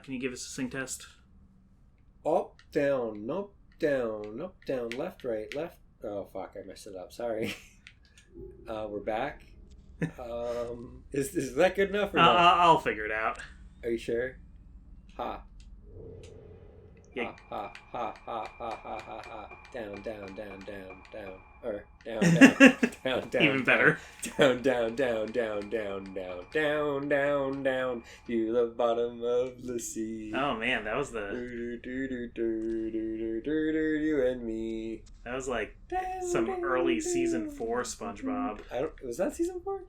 Can you give us a sing test? Up, down, up, down, left, right, left. Oh, fuck, I messed it up. Sorry. We're back. Is that good enough or not? I'll figure it out. Are you sure? Ha. Yeah. Ha, ha, ha, ha, ha, ha, ha. Down. Or down. Even better. Down. To the bottom of the sea. Oh, man, that was the... You and me. That was like some early season 4 SpongeBob. Was that season 4?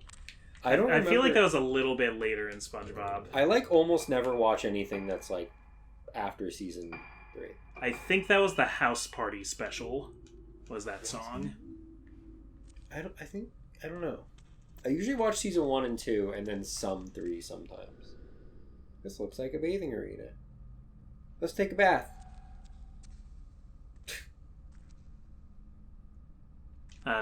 I don't remember. I feel like that was a little bit later in SpongeBob. I almost never watch anything that's like after season 3. I think that was the House Party special. Was that song? I don't know. I usually watch season 1 and 2 and then some 3 sometimes. This looks like a bathing arena. Let's take a bath.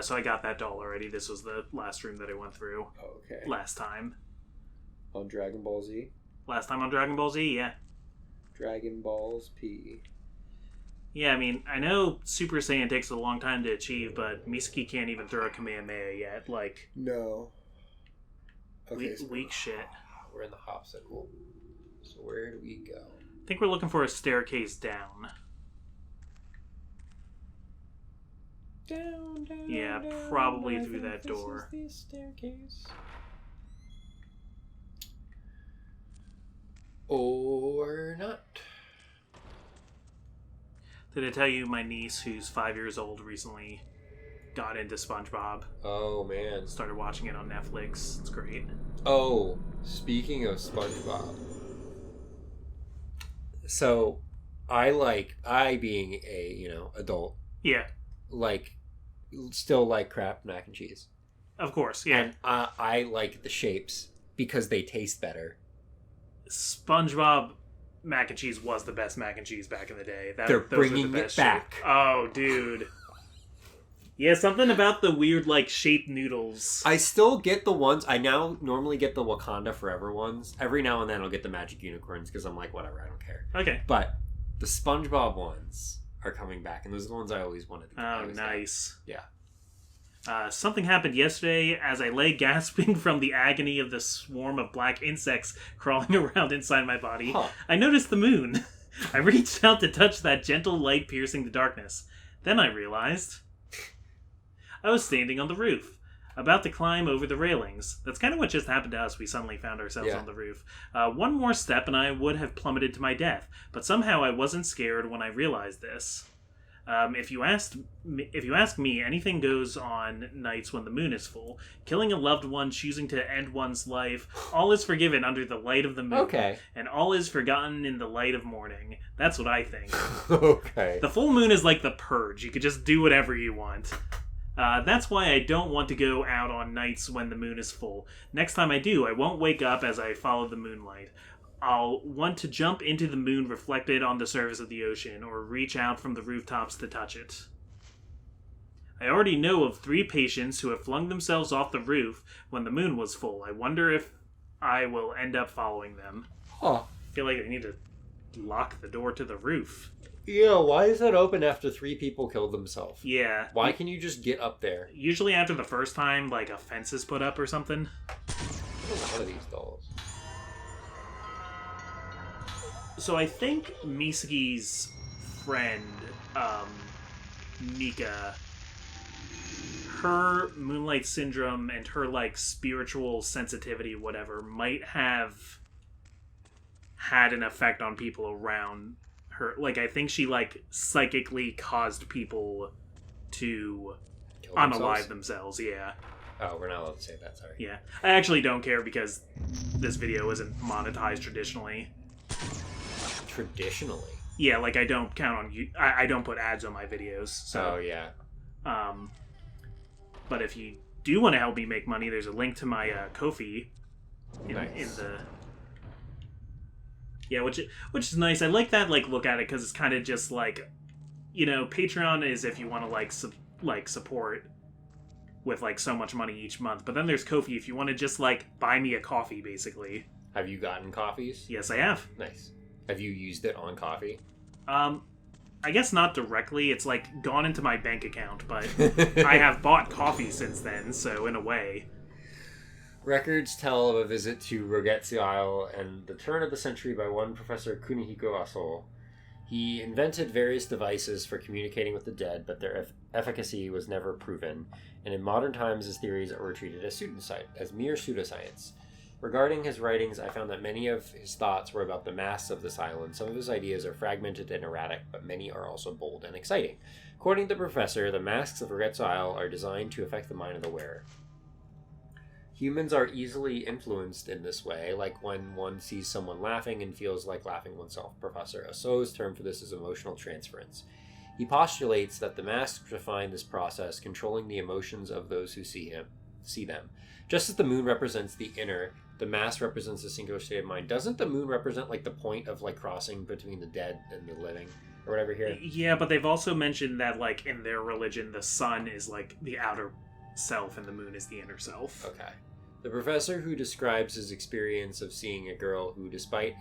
So I got that doll already. This was the last room that I went through. Okay. Last time. On Dragon Ball Z? Last time on Dragon Ball Z, yeah. Dragon Balls P. Yeah, I mean, I know Super Saiyan takes a long time to achieve, but Misaki can't even throw a Kamehameha yet. Like, no. Okay, weak shit. We're in the Hopsicle. So where do we go? I think we're looking for a staircase down. Down, yeah, probably through that door. This is the staircase. Or not. Did I tell you my niece, who's 5 years old, recently got into SpongeBob? Oh, man. Started watching it on Netflix. It's great. Oh, speaking of SpongeBob. So, I being a, adult. Yeah. Still like crap mac and cheese. Of course, yeah. And I like the shapes because they taste better. SpongeBob mac and cheese was the best mac and cheese back in the day. They're bringing it back. Oh, dude. Yeah, something about the weird, shaped noodles. I still get the ones. I now normally get the Wakanda Forever ones. Every now and then I'll get the Magic Unicorns because I'm like, whatever, I don't care. Okay. But the SpongeBob ones are coming back, and those are the ones I always wanted to get. Oh, nice. Yeah. Something happened yesterday as I lay gasping from the agony of the swarm of black insects crawling around inside my body. Huh. I noticed the moon. I reached out to touch that gentle light piercing the darkness. Then I realized I was standing on the roof, about to climb over the railings. That's kind of what just happened to us. We suddenly found ourselves on the roof. One more step and I would have plummeted to my death, but somehow I wasn't scared when I realized this. If you ask me, anything goes on nights when the moon is full. Killing a loved one, choosing to end one's life, all is forgiven under the light of the moon. Okay. And all is forgotten in the light of morning. That's what I think. Okay. The full moon is like the purge. You could just do whatever you want. That's why I don't want to go out on nights when the moon is full. Next time I do, I won't wake up as I follow the moonlight. I'll want to jump into the moon reflected on the surface of the ocean, or reach out from the rooftops to touch it. I already know of 3 patients who have flung themselves off the roof when the moon was full. I wonder if I will end up following them. Huh. I feel like I need to lock the door to the roof. Yeah, why is that open after 3 people killed themselves? Yeah. Why can you just get up there? Usually after the first time, a fence is put up or something. What are these dolls? So I think Misaki's friend, Mika, her Moonlight Syndrome and her, spiritual sensitivity, whatever, might have had an effect on people around her. I think she, psychically caused people to unalive themselves, yeah. Oh, we're not allowed to say that, sorry. Yeah. I actually don't care because this video isn't monetized traditionally. Traditionally? Yeah, I don't count on you. I don't put ads on my videos. So, oh, yeah. But if you do want to help me make money, there's a link to my Ko-fi in the... Yeah, which is nice. I like that, look at it, because it's kind of just, Patreon is if you want to, support with, so much money each month. But then there's Ko-fi if you want to just, buy me a coffee, basically. Have you gotten coffees? Yes, I have. Nice. Have you used it on coffee? I guess not directly. It's like gone into my bank account, but I have bought coffee since then, so in a way. Records tell of a visit to Rogetsu Isle and the turn of the century by one Professor Kunihiko Aso. He invented various devices for communicating with the dead, but their efficacy was never proven, and in modern times his theories were treated as mere pseudoscience. Regarding his writings, I found that many of his thoughts were about the masks of this island. Some of his ideas are fragmented and erratic, but many are also bold and exciting. According to the professor, the masks of Rogetsu Isle are designed to affect the mind of the wearer. Humans are easily influenced in this way, like when one sees someone laughing and feels like laughing oneself. Professor Aso's term for this is emotional transference. He postulates that the masks define this process, controlling the emotions of those who see them. Just as the moon represents the inner, the mask represents a singular state of mind. Doesn't the moon represent like the point of like crossing between the dead and the living, or whatever here? Yeah, but they've also mentioned that like in their religion, the sun is like the outer self and the moon is the inner self. Okay. The professor who describes his experience of seeing a girl who, despite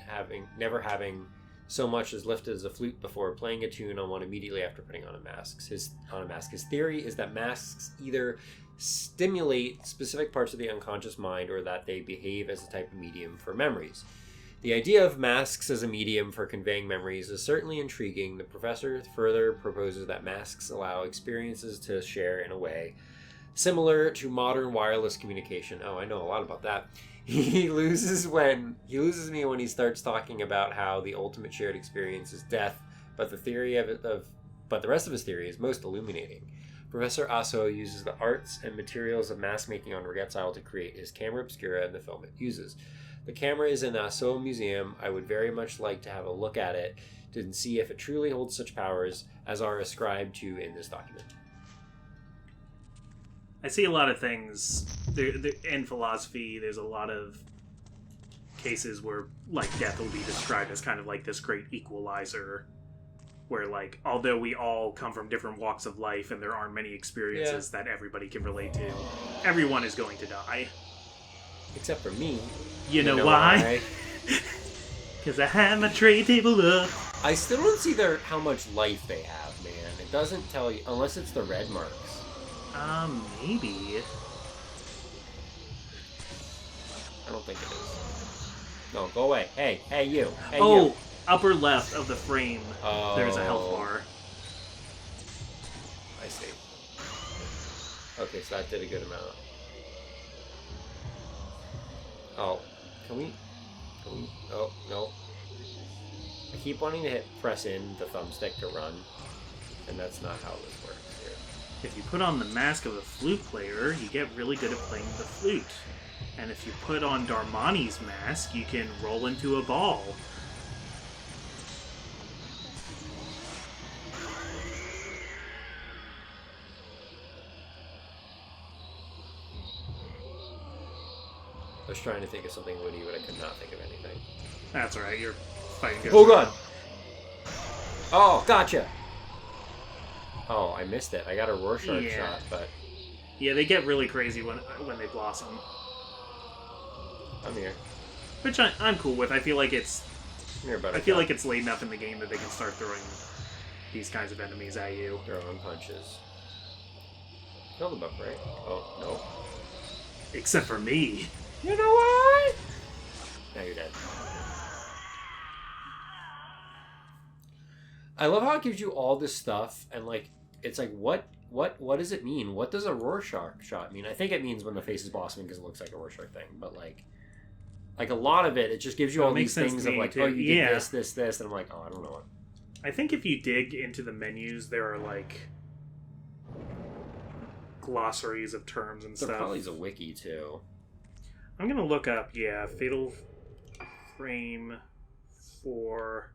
never having so much as lifted as a flute before, playing a tune on one immediately after putting on a mask. His theory is that masks either stimulate specific parts of the unconscious mind or that they behave as a type of medium for memories. The idea of masks as a medium for conveying memories is certainly intriguing. The professor further proposes that masks allow experiences to share in a way similar to modern wireless communication. Oh, I know a lot about that. He loses me when he starts talking about how the ultimate shared experience is death, but the rest of his theory is most illuminating. Professor Aso uses the arts and materials of mask making on Rogetsu Isle to create his camera obscura and the film it uses. The camera is in the Aso Museum. I would very much like to have a look at it to see if it truly holds such powers as are ascribed to in this document. I see a lot of things in philosophy. There's a lot of cases where like death will be described as kind of like this great equalizer, where like although we all come from different walks of life and there aren't many experiences that everybody can relate to, everyone is going to die. Except for me. You know why? Because I have my tray table up. I still don't see how much life they have, man. It doesn't tell you, unless it's the red marks. Maybe. I don't think it is. No, go away. Hey, you. Hey, you. You. Upper left of the frame, there's a health bar. I see. Okay, so that did a good amount. Oh, can we? Oh, no. I keep wanting to press in the thumbstick to run, and that's not how this works here. If you put on the mask of a flute player, you get really good at playing the flute. And if you put on Darmani's mask, you can roll into a ball. I was trying to think of something witty, but I could not think of anything. That's alright, you're fighting good. Oh god! Oh, gotcha! Oh, I missed it. I got a Rorschach shot, but... Yeah, they get really crazy when they blossom. I'm here. Which I'm cool with. I feel like it's... I feel like it's late enough in the game that they can start throwing these kinds of enemies at you. Throwing punches. Kill them up, right? Oh, no. Except for me. You know what? Now you're dead. I love how it gives you all this stuff, and like, it's like, what does it mean? What does a Rorschach shot mean? I think it means when the face is blossoming because it looks like a Rorschach thing, but like a lot of it just gives you all these things of like, oh, you did this, and I'm like, oh, I don't know what. I think if you dig into the menus, there are like glossaries of terms and stuff. There probably is a wiki too. I'm gonna look up, Fatal Frame 4.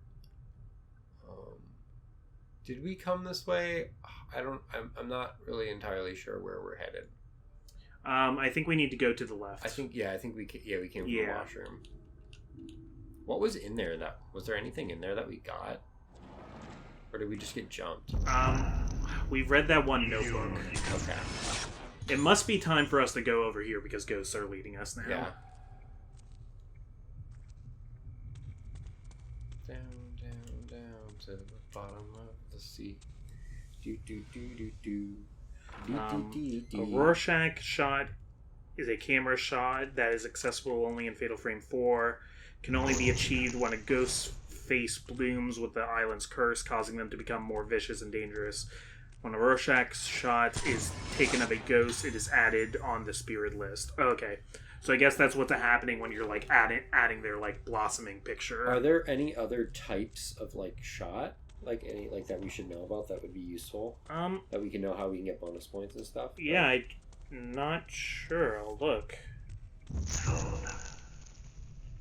Did we come this way? I'm not really entirely sure where we're headed. I think we need to go to the left. I think we came from the washroom. What was in there? Was there anything in there that we got? Or did we just get jumped? We read that one notebook. Okay. It must be time for us to go over here because ghosts are leading us now. Yeah. down, down, down to the bottom of the sea. Do do do do do. A Rorschach shot is a camera shot that is accessible only in Fatal Frame 4. Can only be achieved when a ghost face blooms with the island's curse, causing them to become more vicious and dangerous. When a Rorschach shot is taken of a ghost, it is added on the spirit list. Okay. So I guess that's what's happening when you're like adding their like blossoming picture. Are there any other types of like shot? Like any like that we should know about that would be useful? That we can know how we can get bonus points and stuff? Yeah, I'm not sure. I'll look.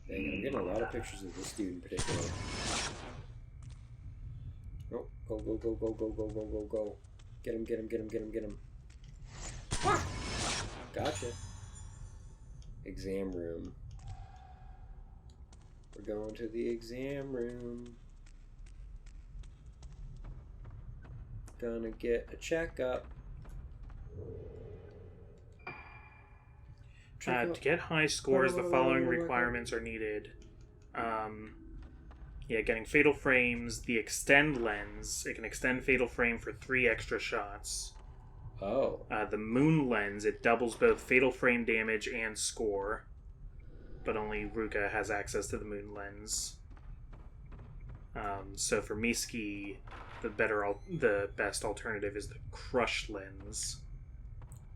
Dang, I'm getting a lot of pictures of this dude in particular. Oh, go, go, go, go, go, go, go, go, go. Get him, get him, get him, get him, get him. Gotcha. Exam room. We're going to the exam room. Gonna get a checkup. To get high scores, the following requirements are needed. Getting fatal frames, the extend lens. It can extend fatal frame for 3 extra shots. Oh. The moon lens, it doubles both fatal frame damage and score. But only Ruka has access to the moon lens. So for Miski, the best alternative is the crush lens.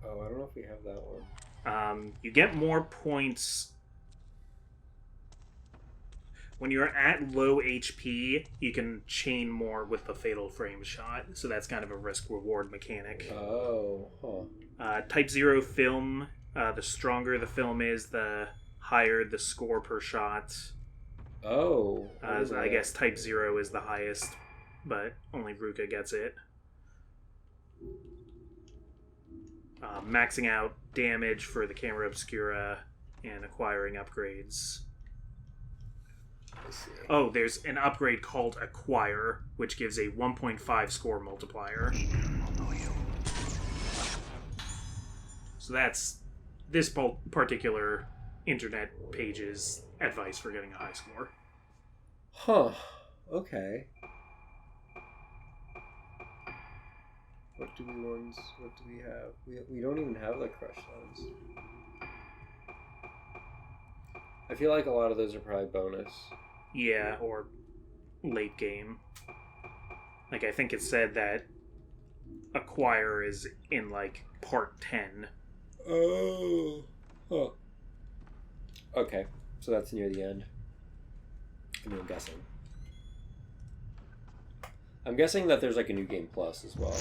Oh, I don't know if we have that one. You get more points when you're at low HP. You can chain more with the fatal frame shot, so that's kind of a risk-reward mechanic. Oh, huh. Type 0 film. The stronger the film is, the higher the score per shot. Oh. So I guess Type 0 is the highest, but only Ruka gets it. Maxing out damage for the camera obscura and acquiring upgrades. I see. Oh, there's an upgrade called Acquire, which gives a 1.5 score multiplier. So that's this particular internet page's advice for getting a high score. Huh. Okay. What do we have? We don't even have the crush lens. I feel like a lot of those are probably bonus. Yeah, or late game. Like, I think it said that Acquire is in, like, part 10. Oh. Huh. Okay. So that's near the end. I mean, I'm guessing. I'm guessing that there's, like, a new game plus as well.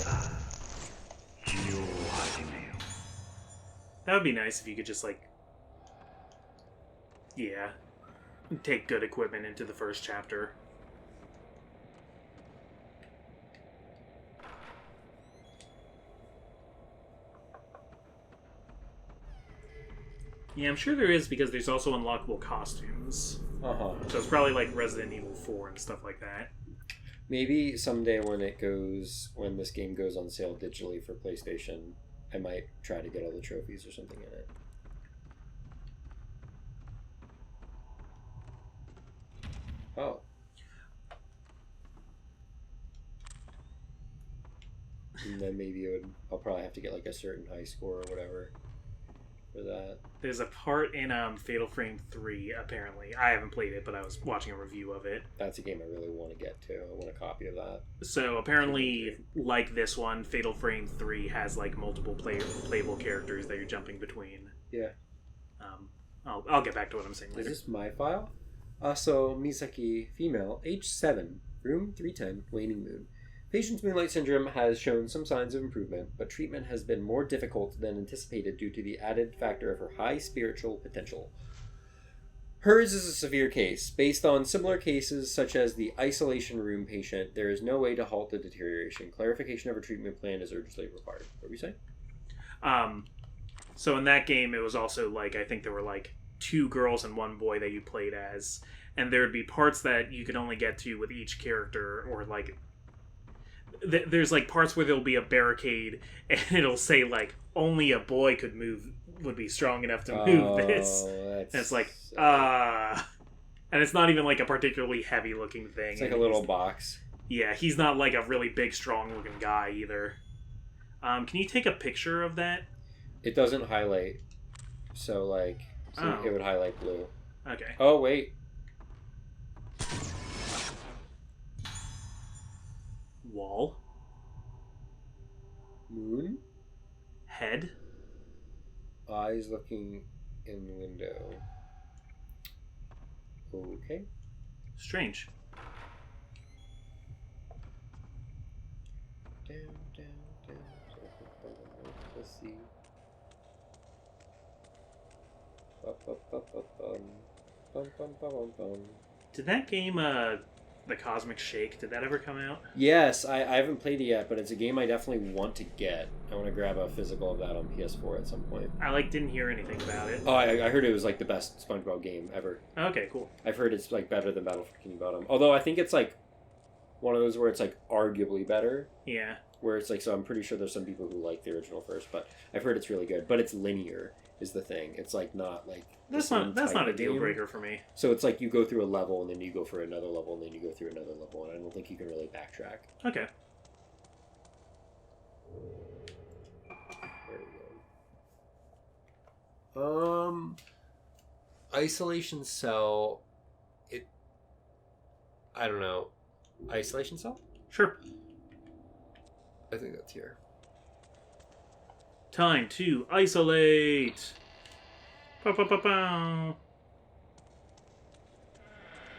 That would be nice if you could just, like... Yeah. Take good equipment into the first chapter. Yeah, I'm sure there is, because there's also unlockable costumes. Uh-huh. So it's probably like Resident Evil 4 and stuff like that. Maybe someday when this game goes on sale digitally for PlayStation, I might try to get all the trophies or something in it. Oh. And then maybe I'll probably have to get like a certain high score or whatever for that. There's a part in Fatal Frame 3, apparently. I haven't played it, but I was watching a review of it. That's a game I really want to get to. I want a copy of that. So apparently, like this one, Fatal Frame 3 has like multiple playable characters that you're jumping between. Yeah. I'll get back to what I'm saying later. Is this my file? So Misaki, female, age 7, room 310, waning moon. Patient's Moonlight Syndrome has shown some signs of improvement, but treatment has been more difficult than anticipated due to the added factor of her high spiritual potential. Hers is a severe case. Based on similar cases such as the isolation room patient, there is no way to halt the deterioration. Clarification of a treatment plan is urgently required. What were you saying? So in that game, it was also like, I think there were like 2 girls and 1 boy that you played as, and there would be parts that you could only get to with each character, or like there's like parts where there'll be a barricade and it'll say like only a boy would be strong enough to move this, and it's like and And it's not even like a particularly heavy looking thing. It's like a little box. Yeah, he's not like a really big, strong looking guy either. Can you take a picture of that? It doesn't highlight. So, like, it would highlight blue. Okay. Oh, wait. Wall. Moon? Head. Eyes looking in the window. Okay. Strange. Down, down, down. Let's see. Did that game, The Cosmic Shake, did that ever come out? Yes, I haven't played it yet, but it's a game I definitely want to get. I want to grab a physical of that on PS4 at some point. I didn't hear anything about it. Oh, I heard it was like the best SpongeBob game ever. Okay, cool. I've heard it's like better than Battle for Bikini Bottom. Although I think it's like one of those where it's like arguably better. Yeah. Where it's like, so I'm pretty sure there's some people who like the original first, but I've heard it's really good. But it's linear is the thing. It's like not like that's not a deal breaker for me. So it's like you go through a level and then you go for another level and then you go through another level, and I don't think you can really backtrack. Okay. There we go. Isolation Cell. I don't know. Isolation Cell? Sure. I think that's here. Time to isolate. Pa-pa-pa-pow.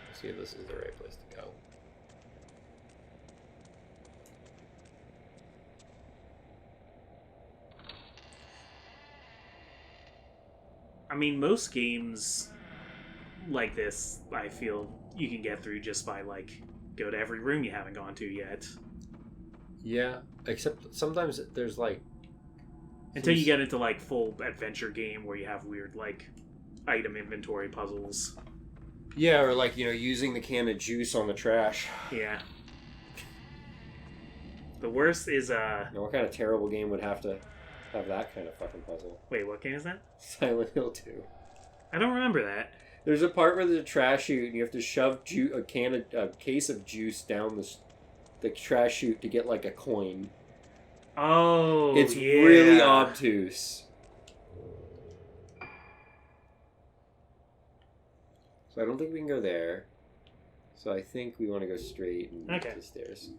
Let's see if this is the right place to go. I mean, most games like this, I feel you can get through just by, like, go to every room you haven't gone to yet. Yeah, except sometimes there's, like... Until you get into, like, full adventure game where you have weird, like, item inventory puzzles. Yeah, or, like, you know, using the can of juice on the trash. Yeah. The worst is, Now, what kind of terrible game would have to have that kind of fucking puzzle? Wait, what game is that? Silent Hill 2. I don't remember that. There's a part where there's a trash chute and you have to shove a case of juice down the trash chute to get, like, a coin. Oh, it's yeah. really obtuse. So I don't think we can go there. So I think we want to go straight and okay. to the stairs.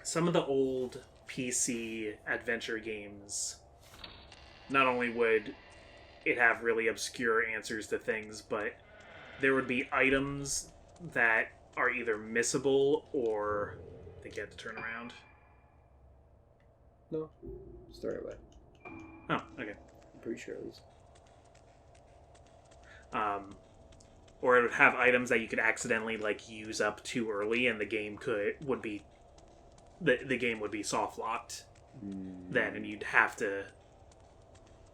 Some of the old PC adventure games, not only would it have really obscure answers to things, but there would be items that are either missable or I think you have to turn around. No. Start away. Oh, okay. I'm pretty sure at least. Or it would have items that you could accidentally like use up too early, and the game would be soft locked then, and you'd have to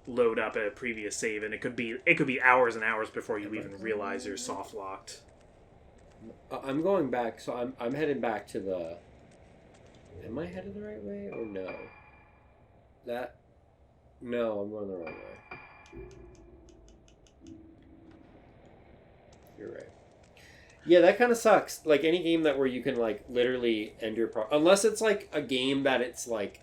load up a previous save, and it could be hours and hours before you even realize you're soft locked. I'm going back, so I'm headed back to the. Am I headed the right way or no? No, I'm going the wrong way. You're right. Yeah, that kind of sucks. Like any game where you can like literally end your unless it's like a game that it's like,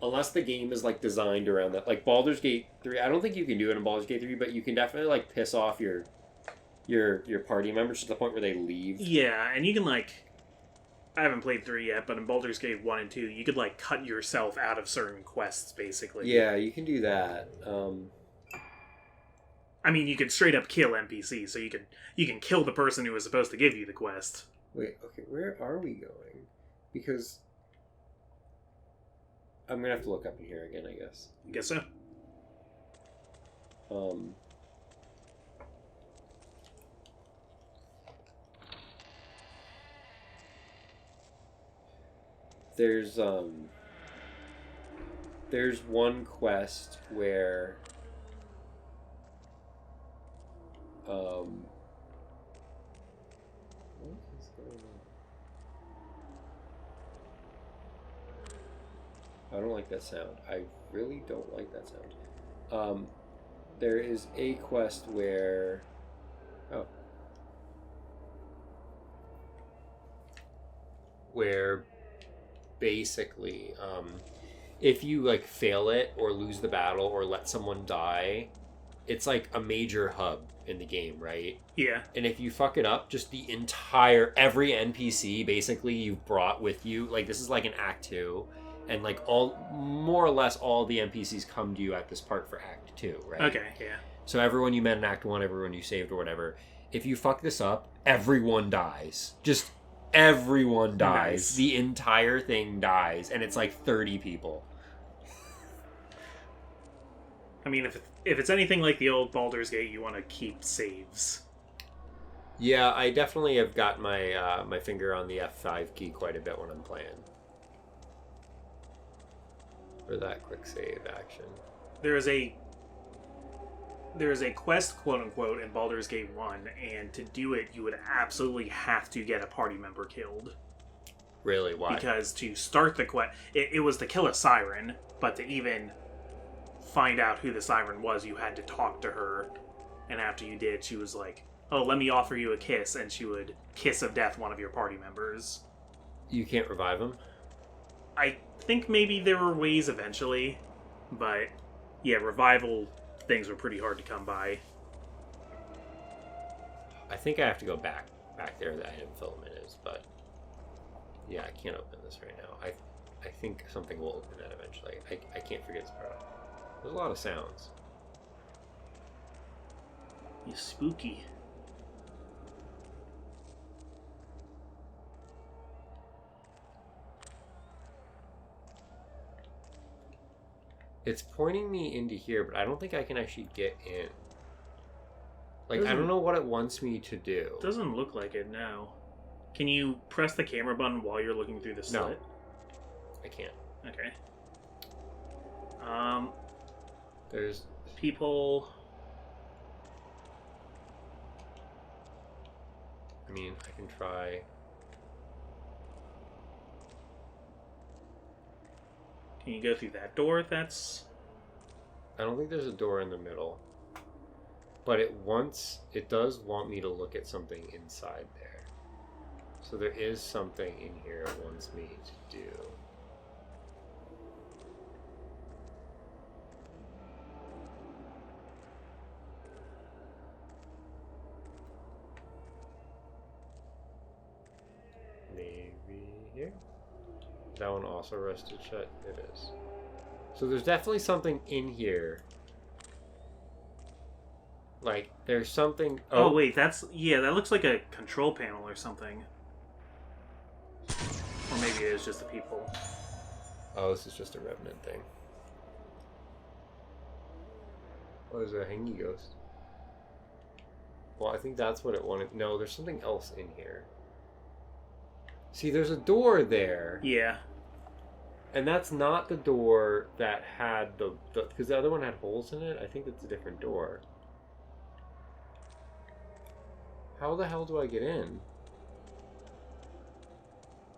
unless the game is like designed around that. Like Baldur's Gate 3, I don't think you can do it in Baldur's Gate 3, but you can definitely like piss off your party members to the point where they leave. Yeah, and you can like, I haven't played 3 yet, but in Baldur's Gate 1 and 2, you could like cut yourself out of certain quests basically. Yeah, you can do that. I mean, you could straight up kill NPCs, so you can kill the person who was supposed to give you the quest. Wait, okay, where are we going? Because I'm gonna have to look up in here again, I guess. I guess so. There's one quest where what is going on? I don't like that sound. I really don't like that sound. There is a quest where where basically if you like fail it or lose the battle or let someone die, it's like a major hub in the game, right? Yeah. And if you fuck it up, just every NPC basically you've brought with you, like this is like an Act 2, and like more or less all the NPCs come to you at this part for Act 2, right? Okay, yeah. So everyone you met in Act 1, everyone you saved or whatever, if you fuck this up, everyone dies. Just everyone dies. Nice. The entire thing dies, and it's like 30 people. I mean, if it's anything like the old Baldur's Gate, you want to keep saves. Yeah, I definitely have got my my finger on the F5 key quite a bit when I'm playing. For that quick save action. There is a quest, quote unquote, in Baldur's Gate 1, and to do it, you would absolutely have to get a party member killed. Really? Why? Because to start the quest, it was to kill a siren, but to even find out who the siren was, you had to talk to her, and after you did, she was like, "Oh, let me offer you a kiss," and she would kiss of death one of your party members. You can't revive him? I think maybe there were ways eventually, but yeah, revival things were pretty hard to come by. I think I have to go back there that item filament is, but yeah, I can't open this right now. I think something will open that eventually. I can't figure this part out. There's a lot of sounds. You spooky. It's pointing me into here, but I don't think I can actually get in. Like, I don't know what it wants me to do. Doesn't look like it, no. Can you press the camera button while you're looking through the slit? No. I can't. Okay. There's people. I mean, I can try. Can you go through that door? That's. I don't think there's a door in the middle. But it does want me to look at something inside there. So there is something in here it wants me to do. Maybe here? That one also rested shut? It is. So there's definitely something in here. Like, there's something... Oh, wait, that looks like a control panel or something. Or maybe it is just the people. Oh, this is just a revenant thing. Oh, there's a hangy ghost. Well, I think that's what it wanted. No, there's something else in here. See, there's a door there. Yeah. And that's not the door that had the... Because the other one had holes in it. I think it's a different door. How the hell do I get in?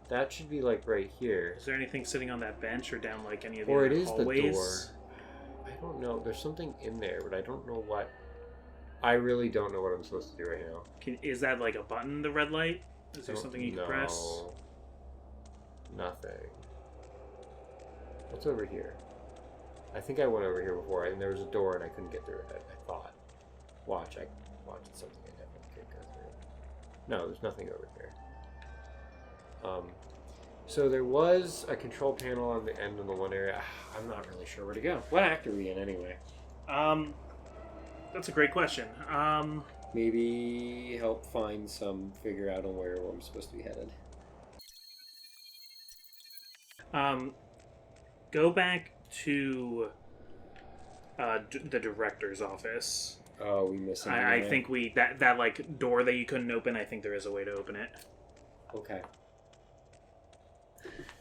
That should be like right here. Is there anything sitting on that bench or down like any of the or other it is hallways? The door. I don't know. There's something in there, but I don't know what. I really don't know what I'm supposed to do right now. Is that like a button, the red light? Is there something you can press? Nothing. What's over here? I think I went over here before, and there was a door, and I couldn't get through it. I thought. Watch, it's something I definitely could go through. No, there's nothing over here. So there was a control panel on the end of the one area. I'm not really sure where to go. What act are we in anyway? That's a great question. Maybe help figure out on where I'm supposed to be headed. Go back to the director's office. Oh, we missed something. I think that like door that you couldn't open. I think there is a way to open it. Okay.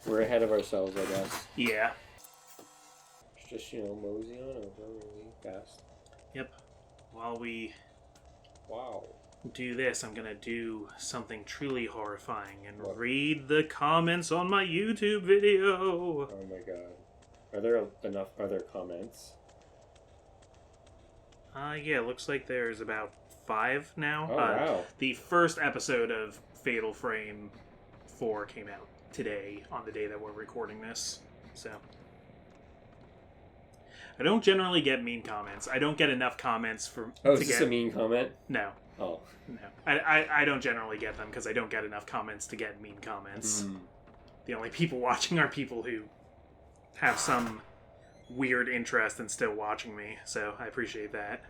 We're ahead of ourselves, I guess. Yeah. Just mosey on over really fast. Yep. While we Wow. do this, I'm gonna do something truly horrifying and What? read the comments on my YouTube video. Oh my god. Are there comments? Yeah, looks like there's about 5 now. Oh wow. The first episode of Fatal Frame 4 came out today on the day that we're recording this. So I don't generally get mean comments. I don't get enough comments for. Oh, is this a mean comment? No. Oh. No. I don't generally get them because I don't get enough comments to get mean comments. The only people watching are people who have some weird interest in still watching me, so I appreciate that.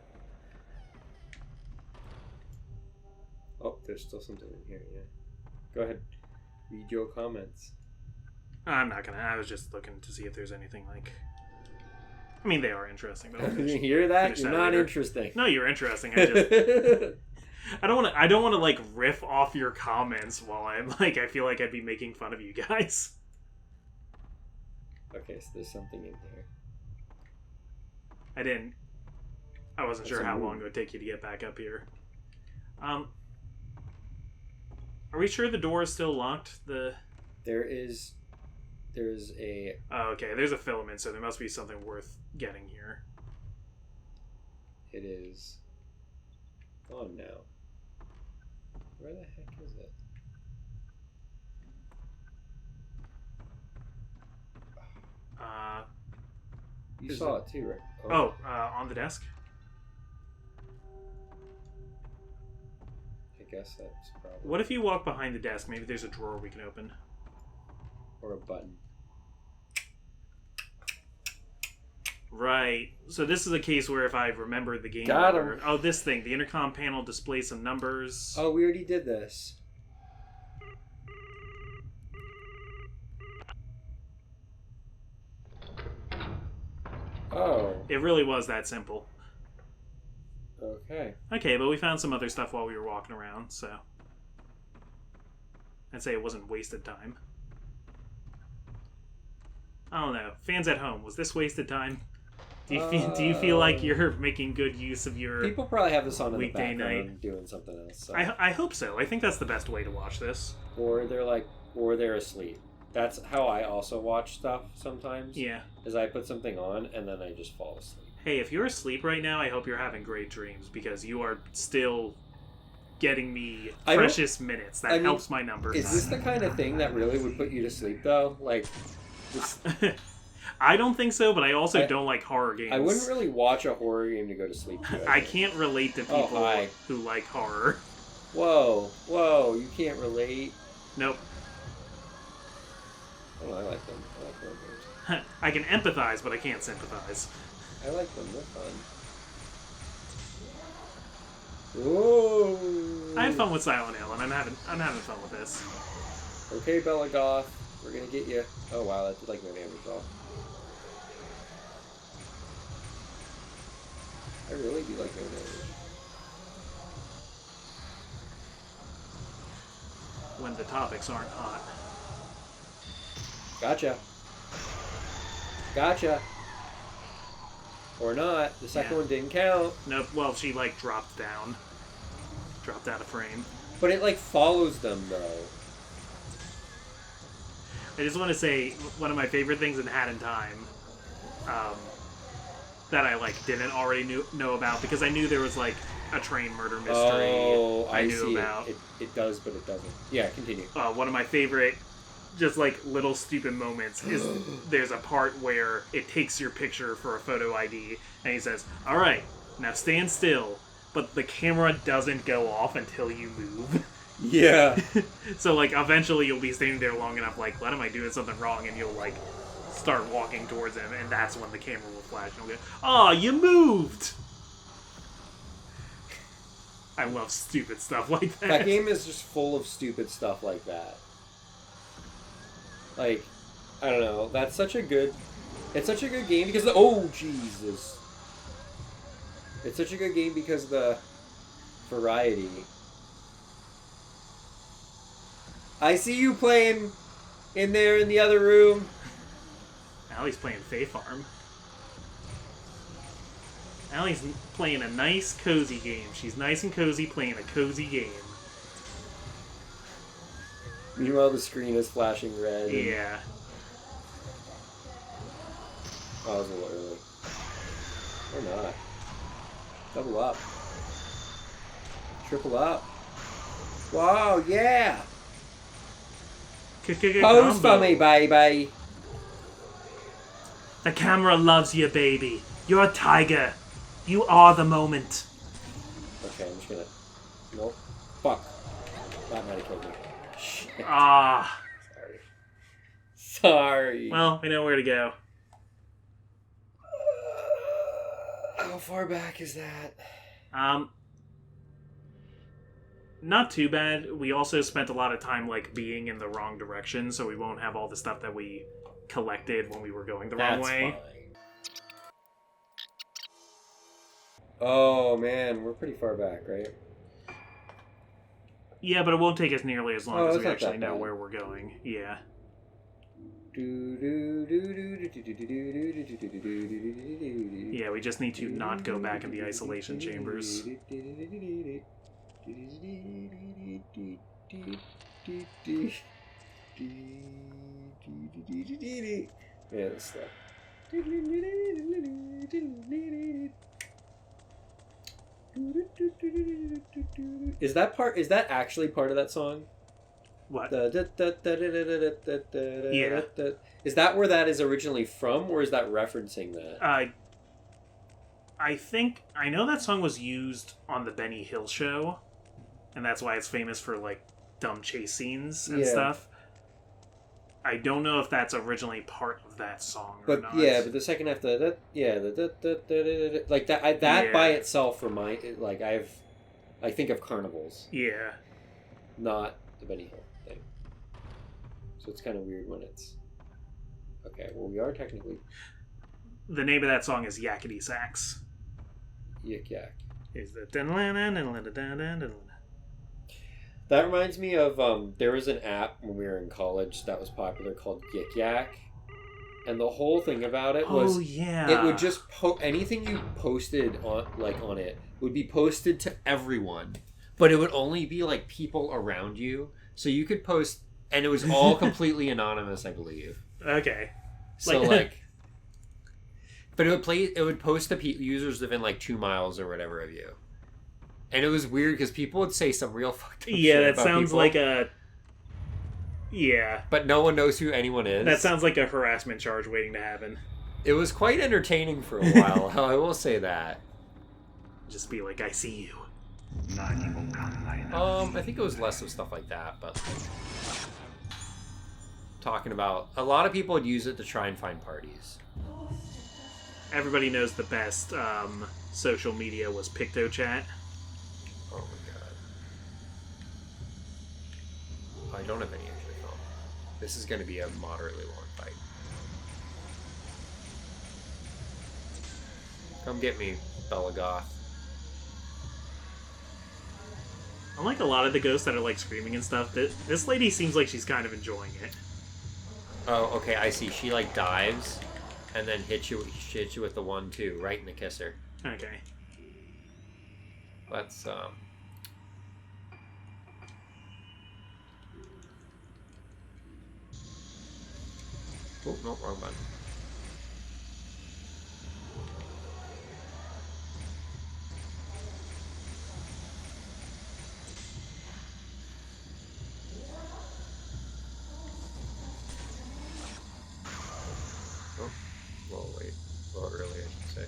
Oh, there's still something in here, yeah. Go ahead. Read your comments. I'm not gonna. I was just looking to see if there's anything like... I mean, they are interesting, but You hear that? You're not later. interesting. No, you're interesting. I just... I don't want to like riff off your comments while I'm like, I feel like I'd be making fun of you guys. Okay, so there's something in here. I wasn't sure how long it would take you to get back up here. Are we sure the door is still locked? There's a... Oh, okay, there's a filament, so there must be something worth getting here. It is gone now. Where the heck is it? You saw it too, right? On the desk? I guess that's probably... What if you walk behind the desk? Maybe there's a drawer we can open. Or a button. Right. So this is a case where if I remembered the game... Got him. Oh, this thing. The intercom panel displays some numbers. Oh, we already did this. Oh. It really was that simple. Okay. Okay, but we found some other stuff while we were walking around, so... I'd say it wasn't wasted time. I don't know. Fans at home, was this wasted time? Do you feel like you're making good use of your people probably have this on in the weekday background night doing something else. So. I hope so. I think that's the best way to watch this. Or they're asleep. That's how I also watch stuff sometimes. Yeah. Is I put something on and then I just fall asleep. Hey, if you're asleep right now, I hope you're having great dreams because you are still getting me precious minutes. That helps my numbers. Is this the kind of thing that really would put you to sleep though? Like, I don't think so, but I also don't like horror games. I wouldn't really watch a horror game to go to sleep to. I can't relate to people who like horror. Whoa, you can't relate. Nope. Oh, I like them. I like horror games. I can empathize, but I can't sympathize. I like them. They're fun. Whoa! I had fun with Silent Hill, and I'm having fun with this. Okay, Bella Goth, we're gonna get you. Oh wow, that did like no damage off. I really do like no damage. When the topics aren't hot. Gotcha. Or not. The second one didn't count. Nope. Well, she like dropped out of frame. But it like follows them though. I just want to say one of my favorite things in Hat in Time that I like didn't already know about because I knew there was like a train murder mystery. Oh, I knew see about. It does, but it doesn't. Yeah, continue. One of my favorite, just like little stupid moments is there's a part where it takes your picture for a photo ID and he says, "All right, now stand still," but the camera doesn't go off until you move. Yeah. So like eventually you'll be standing there long enough, like, what am I doing something wrong? And you'll like start walking towards him, and that's when the camera will flash and you'll go, "Oh, you moved!" I love stupid stuff like that. That game is just full of stupid stuff like that. Like, I don't know. It's such a good game because oh Jesus! It's such a good game because of the variety. I see you playing in there in the other room. Allie's playing Fae Farm. Allie's playing a nice, cozy game. She's nice and cozy playing a cozy game. Meanwhile, the screen is flashing red. Yeah. Oh, that was a little early. Or not. Double up. Triple up. Wow, yeah! Pose for me, baby. The camera loves you, baby. You're a tiger. You are the moment. Okay, I'm just gonna... Nope. Fuck. That might have killed me. Shit. Ah. Sorry. Well, we know where to go. How far back is that? Not too bad. We also spent a lot of time, like, being in the wrong direction, so we won't have all the stuff that we collected when we were going the wrong way. Fine. Oh, man. We're pretty far back, right? Yeah, but it won't take us nearly as long as it's we not actually that know bad. where we're going. Yeah. Yeah, we just need to not go back in the isolation chambers. Yeah, this stuff. Is that actually part of that song? What? Yeah. Is that where that is originally from, or is that referencing that? I know that song was used on the Benny Hill show, and that's why it's famous for, like, dumb chase scenes and stuff. I don't know if that's originally part of that song or not. Yeah, but the second half, like that by itself I think of carnivals. Yeah. Not the Benny Hill thing. So it's kind of weird when it's... Okay, well, we are technically... The name of that song is Yakety Sax. Yik Yak. Is the... That reminds me of, there was an app when we were in college that was popular called Yik Yak. And the whole thing about it was... Oh, yeah. It would just... anything you posted on it would be posted to everyone. But it would only be, like, people around you. So you could post... And it was all completely anonymous, I believe. Okay. So, but it would post to users within, like, 2 miles or whatever of you. And it was weird because people would say some real fucked up shit that about sounds people, like a... Yeah. But no one knows who anyone is. That sounds like a harassment charge waiting to happen. It was quite entertaining for a while, I will say that. Just be like, I see you. I think it was less of stuff like that, but... Talking about... A lot of people would use it to try and find parties. Everybody knows the best social media was PictoChat. Oh my god. I don't have any extra film. This is going to be a moderately long fight. Come get me, Bella Goth. Unlike a lot of the ghosts that are like screaming and stuff, this lady seems like she's kind of enjoying it. Oh, okay, I see. She like dives and then hits you with the 1-2 right in the kisser. Okay. Let's Oh, no, wrong button. Oh, well, wait. Well, early, I should say.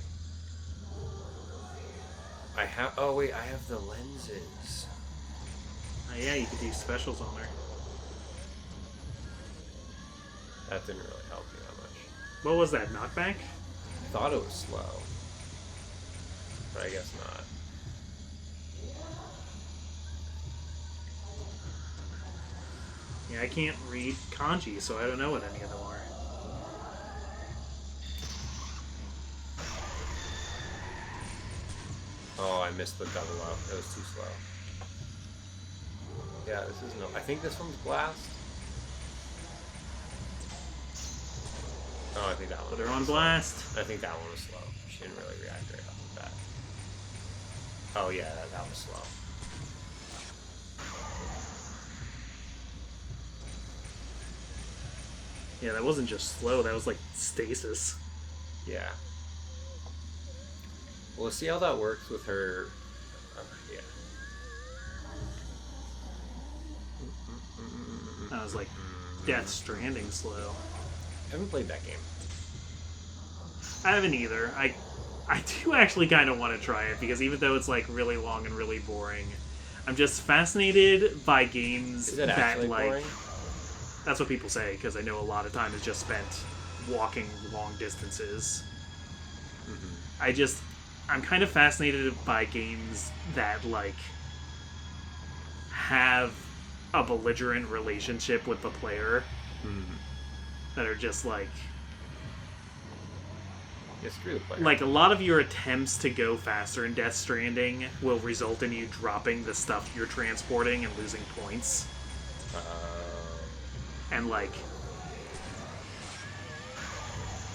Oh, wait, I have the lenses. Oh yeah, you could do specials on her. That didn't really help me that much. What was that, knockback? I thought it was slow. But I guess not. Yeah, I can't read kanji, so I don't know what any of them are. Oh, I missed the double up. It was too slow. Yeah, this is no... I think this one's blast. Oh, I think that one. Put her on blast. I think that one was slow. She didn't really react right off the bat. Oh yeah, that was slow. Yeah, that wasn't just slow, that was like stasis. Yeah. Well, let's see how that works with her. Yeah. I was like, Death Stranding slow. I haven't played that game. I haven't either. I do actually kind of want to try it because even though it's like really long and really boring, I'm just fascinated by games Is it that actually like. boring? That's what people say because I know a lot of time is just spent walking long distances. I'm kind of fascinated by games that like have a belligerent relationship with the player that are just like Screw the player. like a lot of your attempts to go faster in Death Stranding will result in you dropping the stuff you're transporting and losing points. And like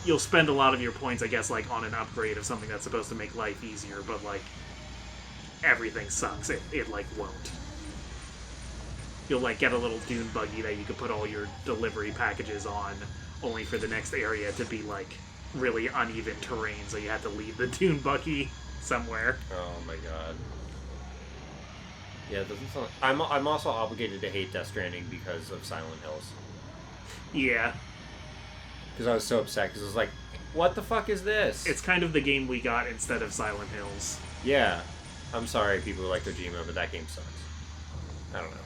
you'll spend a lot of your points, I guess, like on an upgrade of something that's supposed to make life easier, but like everything sucks. It like won't. You'll like get a little dune buggy that you can put all your delivery packages on, only for the next area to be like really uneven terrain, so you have to leave the dune buggy somewhere. Oh my god. Yeah, it doesn't sound. I'm also obligated to hate Death Stranding because of Silent Hills. Yeah. Because I was so upset, because I was like, what the fuck is this? It's kind of the game we got instead of Silent Hills. Yeah. I'm sorry, people who like Kojima, but that game sucks. I don't know.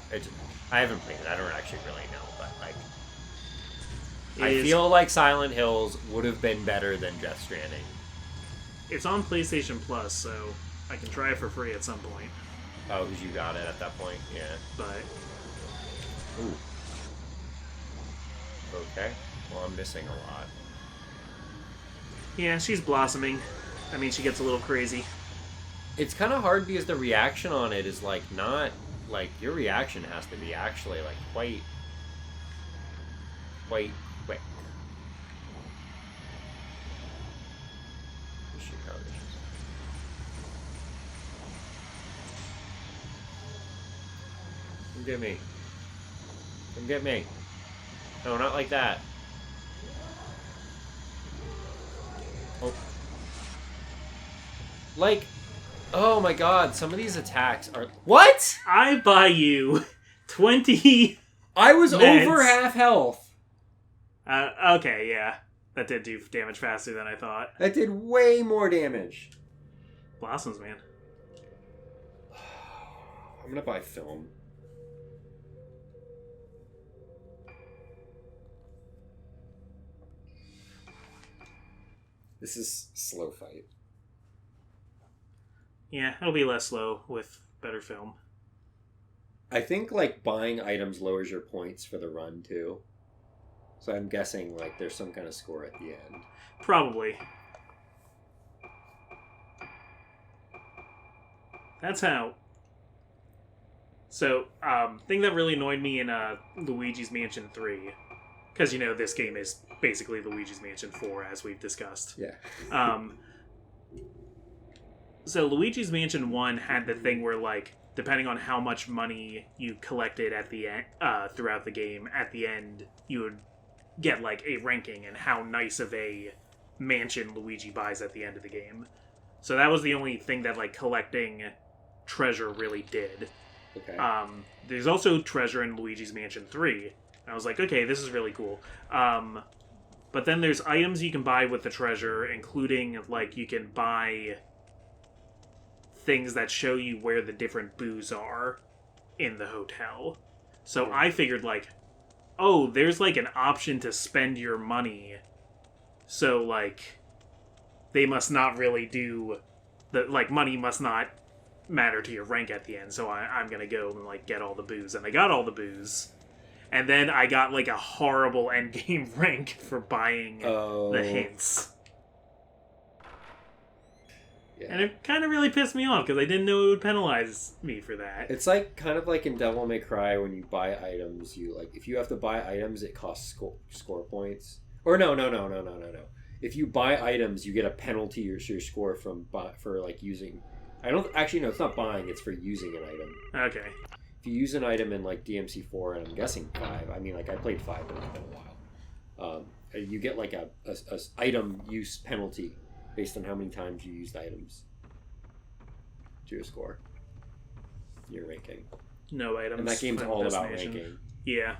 I haven't played it. I don't actually really know, but like... I feel like Silent Hills would have been better than Death Stranding. It's on PlayStation Plus, so I can try it for free at some point. Oh, because you got it at that point? Yeah. But... Ooh. Okay. Well, I'm missing a lot. yeah, she's blossoming. I mean, she gets a little crazy. It's kind of hard because the reaction on it is like not... Like, your reaction has to be actually like quite quick. Let's see how it is. Come get me. Come get me. No, not like that. Oh. Like, oh my god, some of these attacks are... What?! I buy you 20... I was meds. over half health. Okay, yeah. That did do damage faster than I thought. That did way more damage. Blossoms, man. I'm gonna buy film. This is slow fight. Yeah, it'll be less slow with better film. I think like buying items lowers your points for the run too. So I'm guessing like there's some kind of score at the end. Probably. That's how. So, thing that really annoyed me in Luigi's Mansion 3, because you know this game is basically Luigi's Mansion 4, as we've discussed. Yeah. So Luigi's Mansion 1 had the thing where, like, depending on how much money you collected at the end, throughout the game, at the end, you would get, like, a ranking and how nice of a mansion Luigi buys at the end of the game. So that was the only thing that, like, collecting treasure really did. Okay. There's also treasure in Luigi's Mansion 3. And I was like, okay, this is really cool. But then there's items you can buy with the treasure, including, like, you can buy things that show you where the different booze are in the hotel. So I figured, like, oh, there's, like, an option to spend your money. So, like, they must not really do... money must not matter to your rank at the end. So I'm gonna go and, like, get all the booze. And I got all the booze. And then I got, like, a horrible endgame rank for buying the hints. Yeah. And it kind of really pissed me off, because I didn't know it would penalize me for that. It's like kind of like in Devil May Cry when you buy items, you like if you have to buy items, it costs score points. Or no. If you buy items, you get a penalty to your score for like using. I don't actually no, it's not buying; it's for using an item. Okay. If you use an item in like DMC4, and I'm guessing 5. I mean, like I played 5, but it's been a while. You get like a item use penalty based on how many times you used items to your score, your ranking. No items. And that game's all about ranking. Yeah.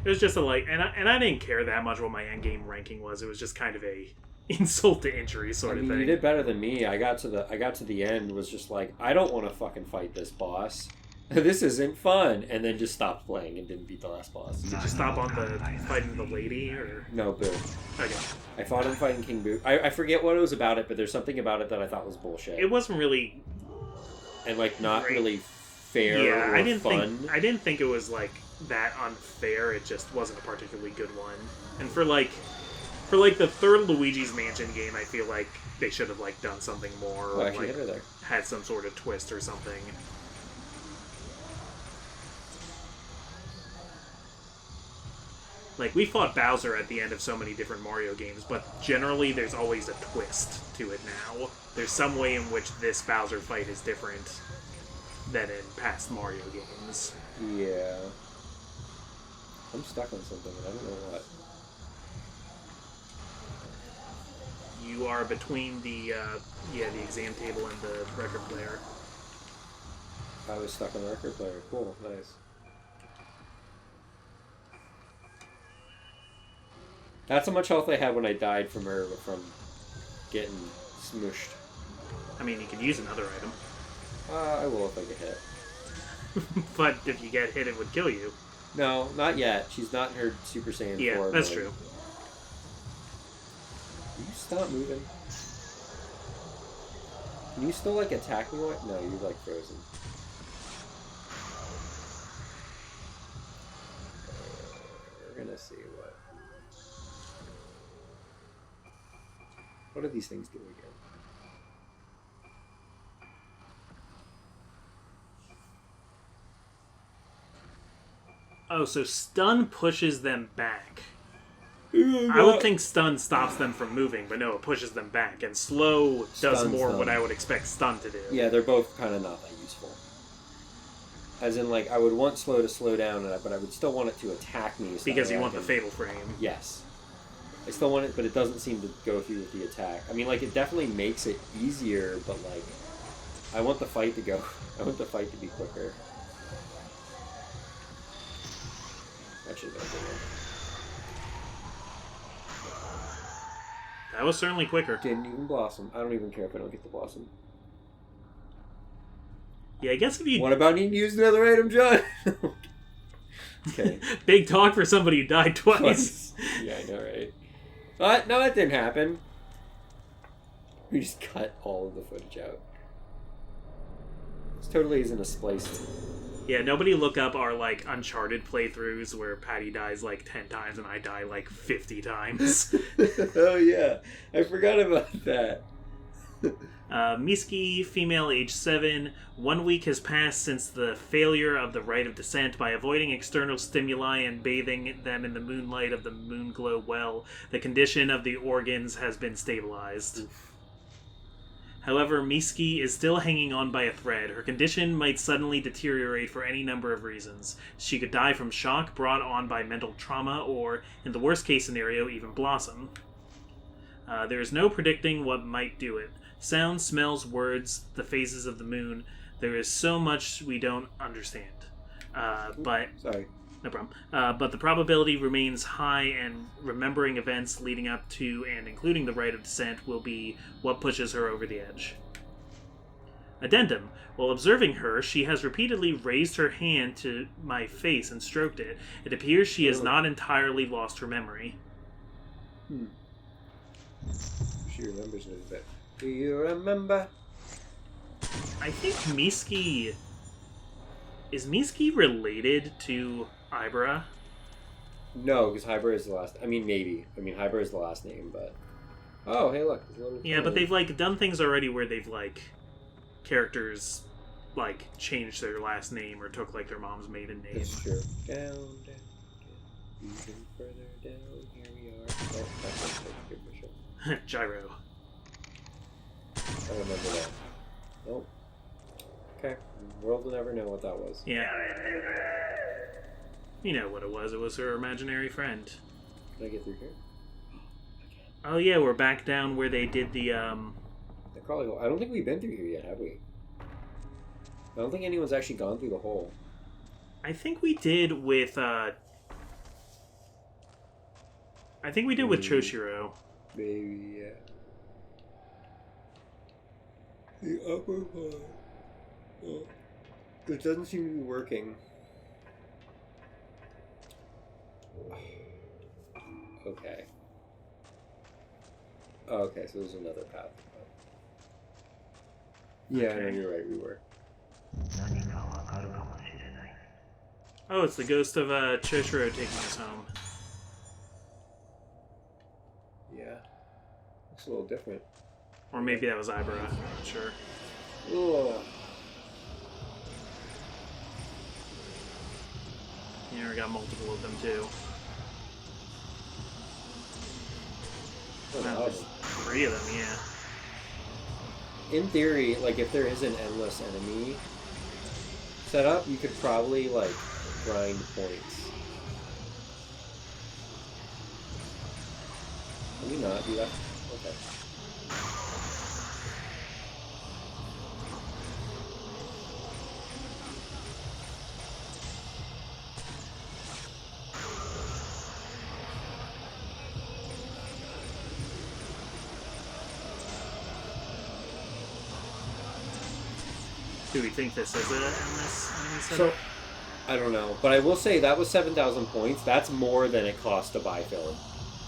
It was just a like, and I didn't care that much what my end game ranking was. It was just kind of a insult to injury sort of thing. You did better than me. I got to the end, was just like, I don't want to fucking fight this boss. This isn't fun, and then just stopped playing and didn't beat the last boss. Did you stop on the fighting the lady, or no, Boo? Okay. I fought him fighting King Boo. I forget what it was about it, but there's something about it that I thought was bullshit. It wasn't really, and like not great. Really fair. Yeah, or I didn't fun. think it was like that unfair. It just wasn't a particularly good one. And for the third Luigi's Mansion game, I feel like they should have like done something more, or actually like hit her there. had some sort of twist or something. Like, we fought Bowser at the end of so many different Mario games, but generally there's always a twist to it now. There's some way in which this Bowser fight is different than in past Mario games. Yeah. I'm stuck on something, and I don't know what. You are between the exam table and the record player. I was stuck on the record player. Cool, nice. That's how much health I had when I died from getting smooshed. I mean, you can use another item. I will if I get hit. But if you get hit, it would kill you. No, not yet. She's not in her Super Saiyan 4. Yeah, that's true. Can you stop moving? Can you still, like, attack me? No, you're, like, frozen. We're gonna see what... What do these things do again? Oh, so stun pushes them back. I would think stun stops them from moving, but no, it pushes them back. And slow does Stun's more stun. what I would expect stun to do. Yeah, they're both kind of not that useful. As in, like, I would want slow to slow down, but I would still want it to attack me. So Because that you I want the can- Fatal Frame. Yes. I still want it, but it doesn't seem to go through with the attack. I mean, like, it definitely makes it easier, but, like, I want the fight to go... I want the fight to be quicker. That should go good. That was certainly quicker. Didn't even blossom. I don't even care if I don't get the blossom. Yeah, I guess if you... What about needing to use another item, John? Okay. Big talk for somebody who died twice. Yeah, I know, right? But, no, that didn't happen. We just cut all of the footage out. This totally isn't a spliced. Yeah, nobody look up our, like, Uncharted playthroughs where Patty dies, like, 10 times and I die, like, 50 times. Oh, yeah. I forgot about that. Miski, female, age 7. 1 week has passed since the failure of the rite of descent. By avoiding external stimuli and bathing them in the moonlight of the Moonglow well, the condition of the organs has been stabilized. However, Miski is still hanging on by a thread. Her condition might suddenly deteriorate for any number of reasons. She could die from shock brought on by mental trauma, or, in the worst case scenario, even blossom. There is no predicting what might do it. Sounds, smells, words, the phases of the moon. There is so much we don't understand. But Sorry. no problem. But the probability remains high, and remembering events leading up to and including the rite of descent will be what pushes her over the edge. Addendum. While observing her, she has repeatedly raised her hand to my face and stroked it. It appears she has not entirely lost her memory. She remembers it a bit. Do you remember? I think Miski... Is Miski related to Ibra? No, because Hybra is the last... I mean, maybe. I mean, Hybra is the last name, but... Oh, hey, look. There's a little Yeah, but they've, like, done things already where they've, like... Characters, like, changed their last name or took, like, their mom's maiden name. That's true. Down, even further down. Here we are. Oh, that's good for sure. Gyro. I remember that. Nope. Okay. The world will never know what that was. Yeah. You know what it was. It was her imaginary friend. Can I get through here? Oh yeah, we're back down where they did the, The crawly hole. I don't think we've been through here yet, have we? I don't think anyone's actually gone through the hole. I think we did with, I think we did with Choshiro. Maybe, yeah. The upper part. Oh. It doesn't seem to be working. Okay. Okay, so there's another path. Yeah, Okay. no, you're right, we were. Oh, it's the ghost of Choshiro taking us home. Yeah. Looks a little different. Or maybe that was Ibra. I'm not sure. Ugh. Yeah, we got multiple of them too. Oh, Well, wow. there's 3 of them, yeah. In theory, like, if there is an endless enemy setup, you could probably, like, grind points. Can we not do that? Okay. Do we think this is an endless enemy So, setup? I don't know. But I will say that was 7,000 points. That's more than it costs to buy film.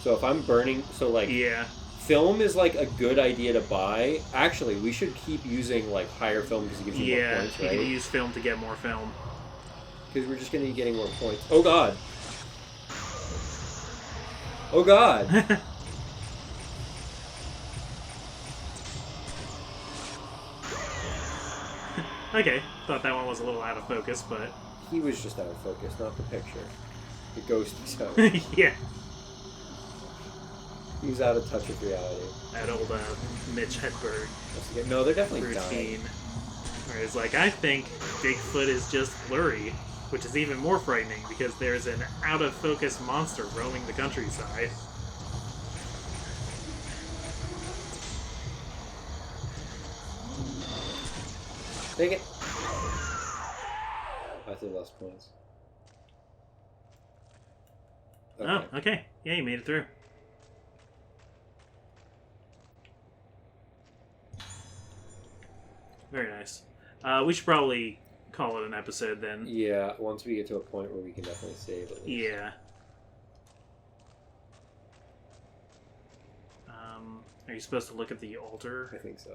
So if I'm burning... So, like... Yeah. Film is, like, a good idea to buy. Actually, we should keep using, like, higher film because it gives you more points, you right? can use film to get more film. Because we're just going to be getting more points. Oh, God. Oh, God. Okay, thought that one was a little out of focus, but... He was just out of focus, not the picture. The ghost is out. yeah. He was out of touch with reality. That old Mitch Hedberg No, they're definitely routine. dying. Where it's like, I think Bigfoot is just blurry, which is even more frightening because there's an out-of-focus monster roaming the countryside. Take it. I think lost points. Okay. Oh, okay. Yeah, you made it through. Very nice. We should probably call it an episode then. Yeah, once we get to a point where we can definitely save at least. Yeah. Are you supposed to look at the altar? I think so.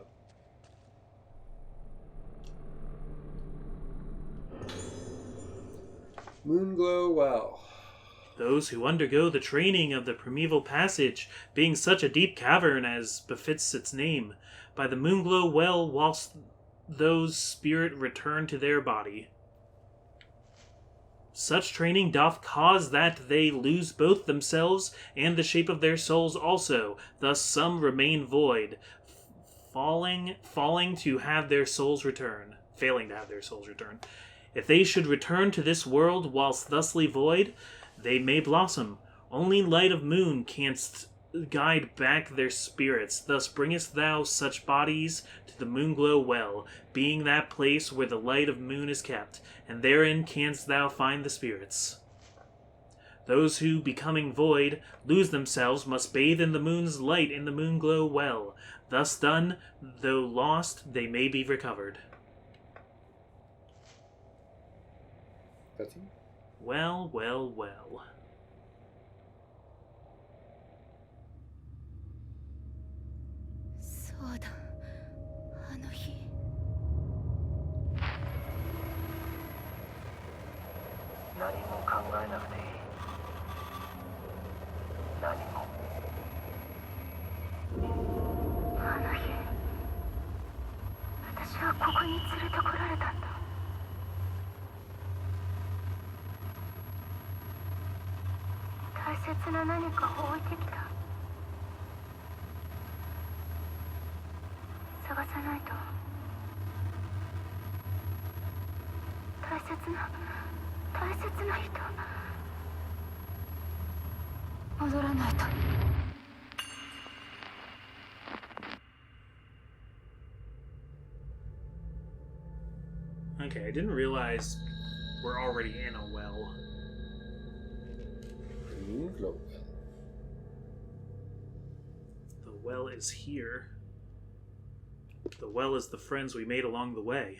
Moonglow Well. Those who undergo the training of the primeval passage, being such a deep cavern as befits its name, by the Moonglow Well whilst those spirit return to their body. Such training doth cause that they lose both themselves and the shape of their souls also. Thus some remain void, failing to have their souls return. If they should return to this world whilst thusly void, they may blossom. Only light of moon canst guide back their spirits. Thus bringest thou such bodies to the Moonglow Well, being that place where the light of moon is kept, and therein canst thou find the spirits. Those who, becoming void, lose themselves must bathe in the moon's light in the Moonglow Well. Thus done, though lost, they may be recovered. That's it? Well, well, well. Okay, I didn't realize we're already in a well. Moonglow Well. The well is here. The well is the friends we made along the way.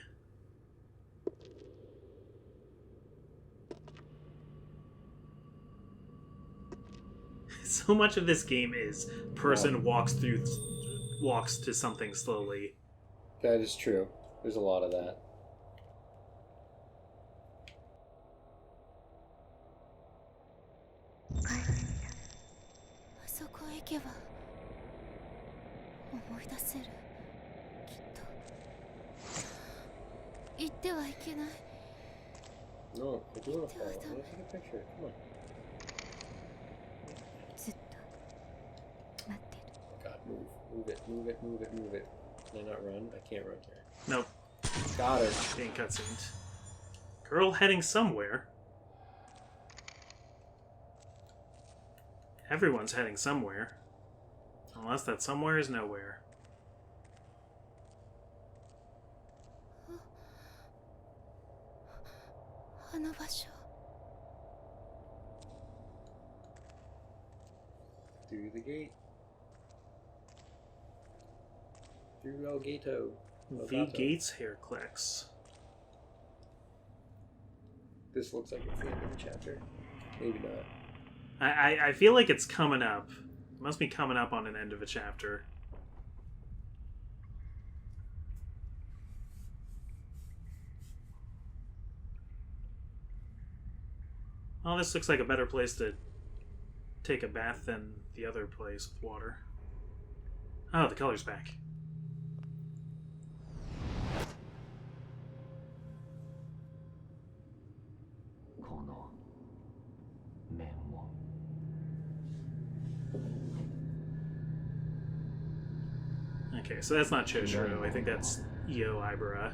So much of this game is person walks to something slowly. That is true. There's a lot of that. No, I do want to follow. I want to take a picture. Come on. God, move it. Can I not run? I can't run here. Nope. Got her. Being cutscened. Girl heading somewhere. Everyone's heading somewhere. Unless that somewhere is nowhere. Through the gate. Through El Gato. V. Gates hair clicks. This looks like it's the end of the chapter. Maybe not. I feel like it's coming up. It must be coming up on an end of a chapter. Oh, this looks like a better place to take a bath than the other place with water. Oh, the color's back. Okay, so that's not Choshiro. I think that's Io Ibara.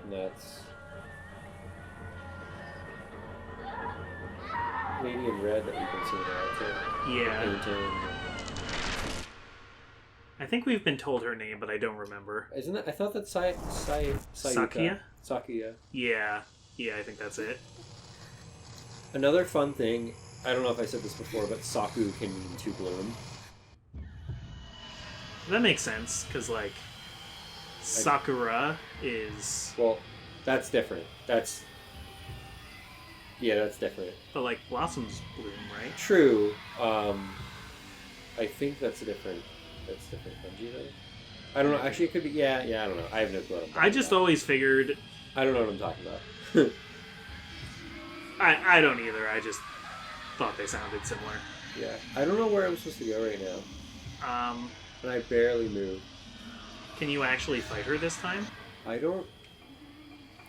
That's lady in red that we can see now too. Yeah. Painting. I think we've been told her name, but I don't remember. Isn't it? I thought that Sayuka. Sakuya. Yeah. Yeah, I think that's it. Another fun thing, I don't know if I said this before, but Saku can mean to bloom. That makes sense, because, like, Sakura is... Well, that's different. That's different. But, like, blossoms bloom, right? True. I think that's different kanji, though. I don't know. Actually, it could be... Yeah, I don't know. I have no clue. I just always figured... I don't know what I'm talking about. I don't either. I just thought they sounded similar. Yeah. I don't know where I'm supposed to go right now. And I barely move. Can you actually fight her this time? I don't...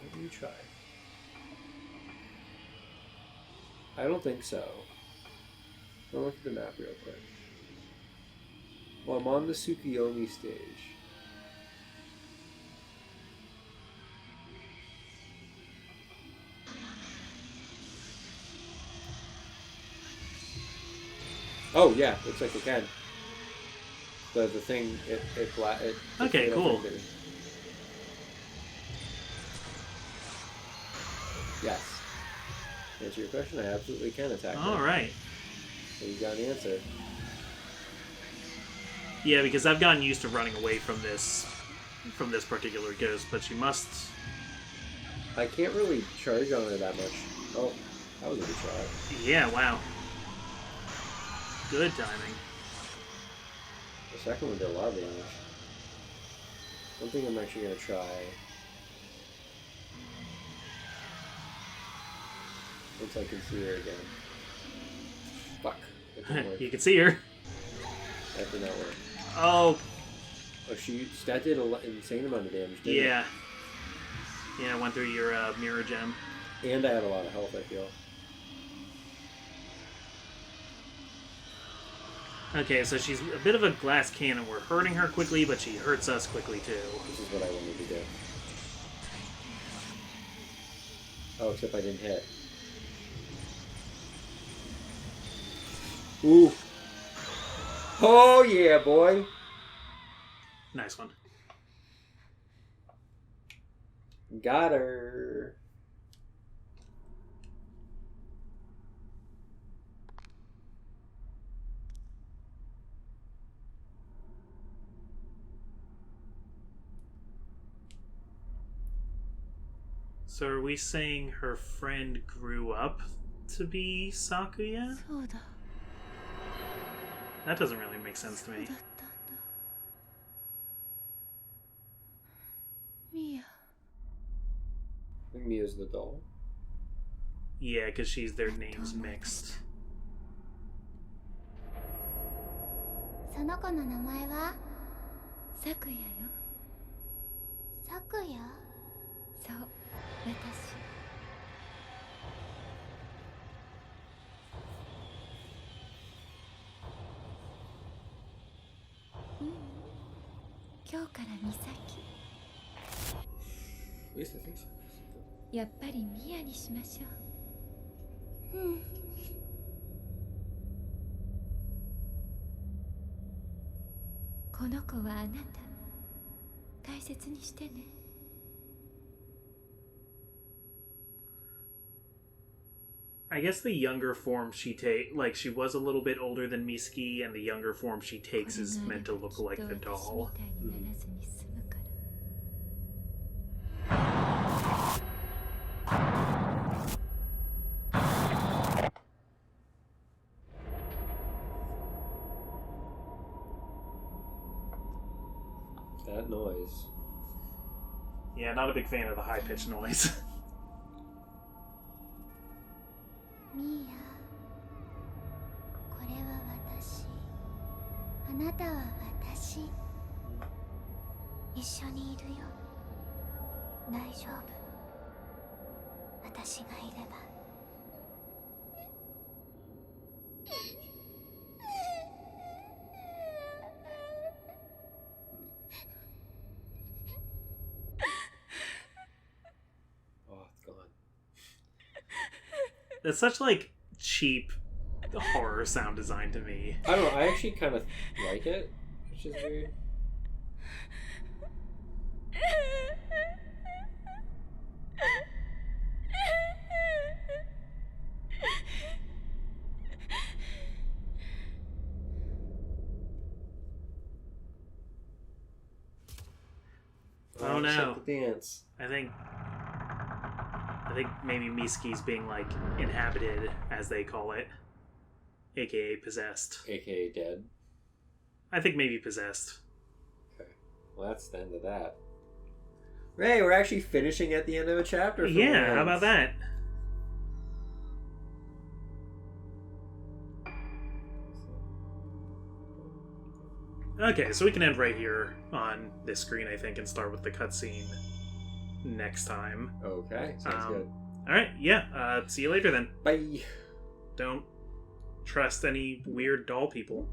Let me try. I don't think so. I'll look at the map real quick. Well, I'm on the Tsukiyomi stage. Oh yeah, looks like it can. The thing it okay, cool. Yes. To answer your question, I absolutely can attack. All right. So you got an answer. Yeah, because I've gotten used to running away from this particular ghost, but she must. I can't really charge on her that much. Oh, that was a good shot. Yeah. Wow. Good timing. The second one did a lot of damage. One thing I'm actually going to try. Once I can see her again. Fuck. That didn't work. You can see her. That did not work. Oh. Oh, that did an insane amount of damage, didn't Yeah. Yeah, I went through your mirror gem. it? And I had a lot of health, I feel. Okay, so she's a bit of a glass cannon. We're hurting her quickly, but she hurts us quickly too. This is what I wanted to do. Oh, except I didn't hit. Ooh. Oh yeah, boy. Nice one. Got her. So are we saying her friend grew up to be Sakuya? そうだ That doesn't really make sense to そう me. だったんだミヤ I think Mia's the doll. Yeah, because their names mixed. その子の名前はサクヤよサクヤそう私今日から美咲 At least I think so. やっぱりミヤにしましょううんこの子はあなた大切にしてね I guess the younger form she she was a little bit older than Misaki, and the younger form she takes is meant to look like the doll. That noise. Yeah, not a big fan of the high-pitched noise. ミーヤこれは私あなたは私一緒にいるよ大丈夫私がいれば Oh, it's gone. That's such cheap horror sound design to me. I don't know. I actually kind of like it, which is weird. Oh no. Check the dance. I think maybe Misaki's being inhabited, as they call it, aka possessed. AKA dead. I think maybe possessed. Okay. Well, that's the end of that. Hey, we're actually finishing at the end of a chapter. For Yeah, once. how about that? Okay, so we can end right here on this screen, I think, and start with the cutscene next time. Okay, sounds good. Alright, yeah, see you later then. Bye. Don't trust any weird doll people.